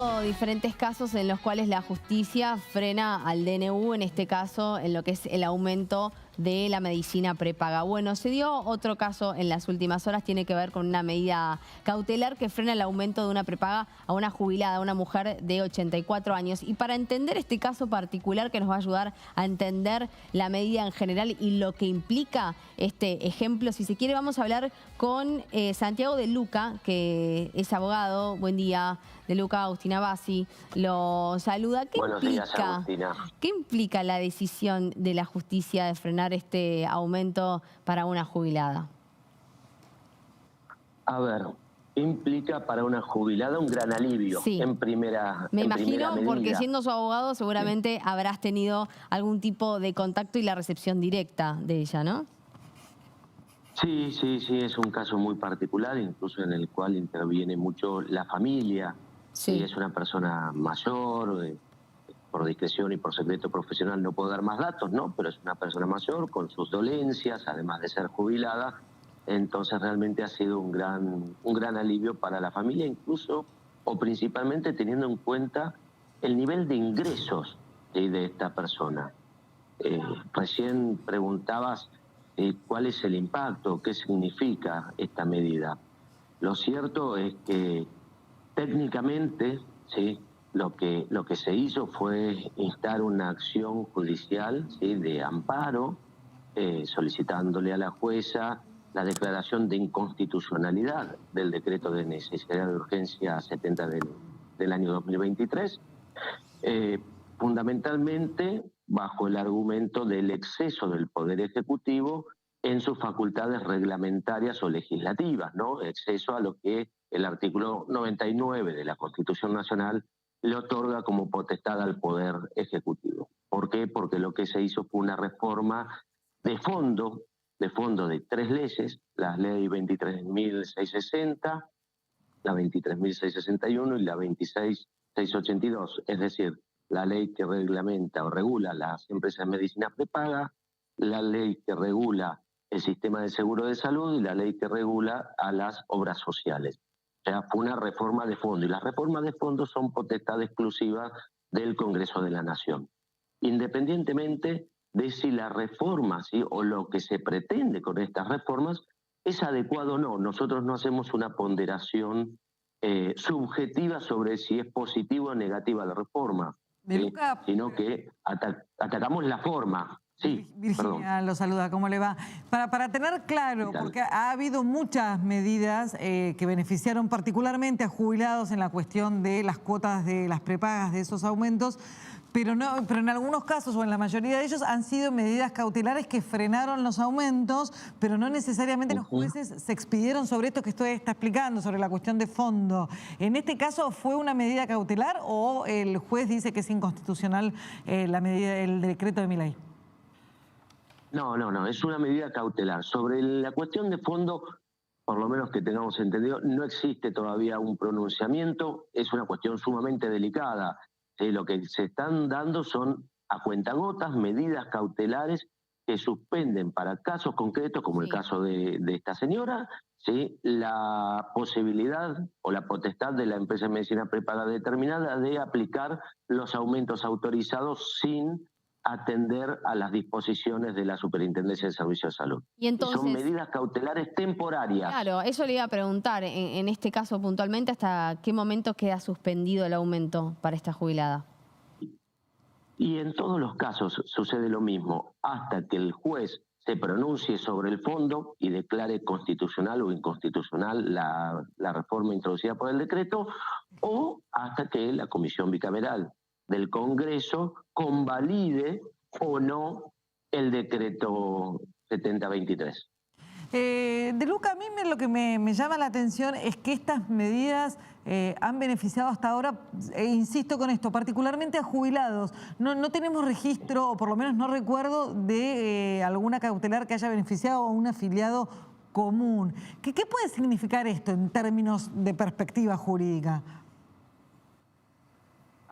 Diferentes casos en los cuales la justicia frena al DNU, en este caso en lo que es el aumento de la medicina prepaga. Bueno, se dio otro caso en las últimas horas, tiene que ver con una medida cautelar que frena el aumento de una prepaga a una jubilada, una mujer de 84 años. Y para entender este caso particular, que nos va a ayudar a entender la medida en general y lo que implica este ejemplo, si se quiere, vamos a hablar con Santiago De Luca, que es abogado. Buen día, De Luca. Agustina Bassi lo saluda. Buenos días, Agustina. ¿Qué implica la decisión de la justicia de frenar este aumento para una jubilada? A ver, implica para una jubilada un gran alivio Sí. en primera Me imagino, medida. porque siendo su abogado seguramente habrás tenido algún tipo de contacto y la recepción directa de ella, ¿no? Sí, es un caso muy particular, incluso en el cual interviene mucho la familia. Sí. Es una persona mayor, por discreción y por secreto profesional no puedo dar más datos, ¿no? Pero es una persona mayor con sus dolencias, además de ser jubilada. Entonces realmente ha sido un gran alivio para la familia, incluso o principalmente teniendo en cuenta el nivel de ingresos de esta persona. Recién preguntabas cuál es el impacto, qué significa esta medida. Lo cierto es que técnicamente, ¿sí?, lo que se hizo fue instar una acción judicial, ¿sí?, de amparo, solicitándole a la jueza la declaración de inconstitucionalidad del decreto de necesidad de urgencia 70 del año 2023, fundamentalmente bajo el argumento del exceso del Poder Ejecutivo en sus facultades reglamentarias o legislativas, ¿no? Exceso a lo que el artículo 99 de la Constitución Nacional le otorga como potestad al Poder Ejecutivo. ¿Por qué? Porque lo que se hizo fue una reforma de fondo de tres leyes: la ley 23.660, la 23.661 y la 26.682, es decir, la ley que reglamenta o regula las empresas de medicina prepaga, la ley que regula el sistema de seguro de salud y la ley que regula a las obras sociales. O sea, fue una reforma de fondo, y las reformas de fondo son potestad exclusiva del Congreso de la Nación. Independientemente de si la reforma, ¿sí?, o lo que se pretende con estas reformas es adecuado o no, nosotros no hacemos una ponderación subjetiva sobre si es positiva o negativa la reforma, De ¿sí?, Luca, sino que atacamos la forma. Sí, Virginia perdón. lo saluda, ¿cómo le va? Para tener claro, porque ha habido muchas medidas que beneficiaron particularmente a jubilados en la cuestión de las cuotas de las prepagas de esos aumentos, pero en algunos casos, o en la mayoría de ellos, han sido medidas cautelares que frenaron los aumentos, pero no necesariamente los jueces se expidieron sobre esto que usted está explicando, sobre la cuestión de fondo. ¿En este caso fue una medida cautelar o el juez dice que es inconstitucional la medida, el decreto de Milei? No, es una medida cautelar. Sobre la cuestión de fondo, por lo menos que tengamos entendido, no existe todavía un pronunciamiento, es una cuestión sumamente delicada. Lo que se están dando son a cuentagotas medidas cautelares que suspenden para casos concretos, como el caso de esta señora, ¿sí?, la posibilidad o la potestad de la empresa de medicina prepaga determinada de aplicar los aumentos autorizados sin atender a las disposiciones de la Superintendencia de Servicios de Salud. Y entonces, son medidas cautelares temporarias. claro, eso le iba a preguntar, en este caso puntualmente, ¿hasta qué momento queda suspendido el aumento para esta jubilada? Y en todos los casos sucede lo mismo, hasta que el juez se pronuncie sobre el fondo y declare constitucional o inconstitucional la reforma introducida por el decreto, o hasta que la Comisión Bicameral del Congreso convalide o no el decreto 7023. De Luca, a mí lo que me llama la atención es que estas medidas han beneficiado hasta ahora, insisto con esto, particularmente a jubilados. No tenemos registro, o por lo menos no recuerdo, de alguna cautelar que haya beneficiado a un afiliado común. ¿Qué puede significar esto en términos de perspectiva jurídica?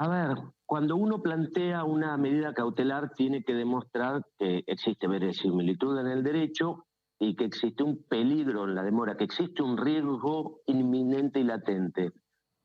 A ver, cuando uno plantea una medida cautelar tiene que demostrar que existe verosimilitud en el derecho y que existe un peligro en la demora, que existe un riesgo inminente y latente.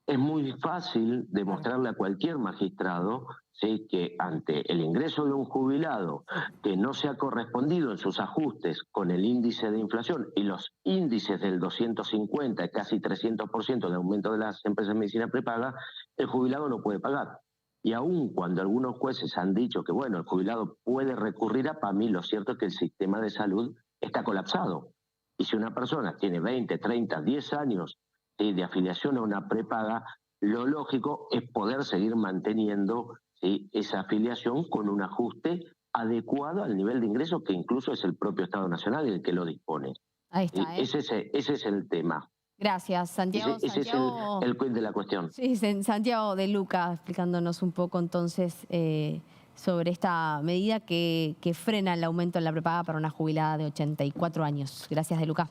Es muy fácil demostrarle a cualquier magistrado, ¿sí?, que ante el ingreso de un jubilado que no se ha correspondido en sus ajustes con el índice de inflación y los índices del 250, casi 300% de aumento de las empresas de medicina prepaga, el jubilado no puede pagar. Y aun cuando algunos jueces han dicho que, bueno, el jubilado puede recurrir a PAMI, lo cierto es que el sistema de salud está colapsado. Y si una persona tiene 20, 30, 10 años de afiliación a una prepaga, lo lógico es poder seguir manteniendo, ¿sí?, esa afiliación con un ajuste adecuado al nivel de ingreso que incluso es el propio Estado Nacional el que lo dispone. Ahí está, ¿eh? Ese es el tema. Gracias, Santiago. Ese es el quid de la cuestión. Sí, Santiago de Luca explicándonos un poco entonces sobre esta medida que frena el aumento en la prepaga para una jubilada de 84 años. Gracias, de Luca.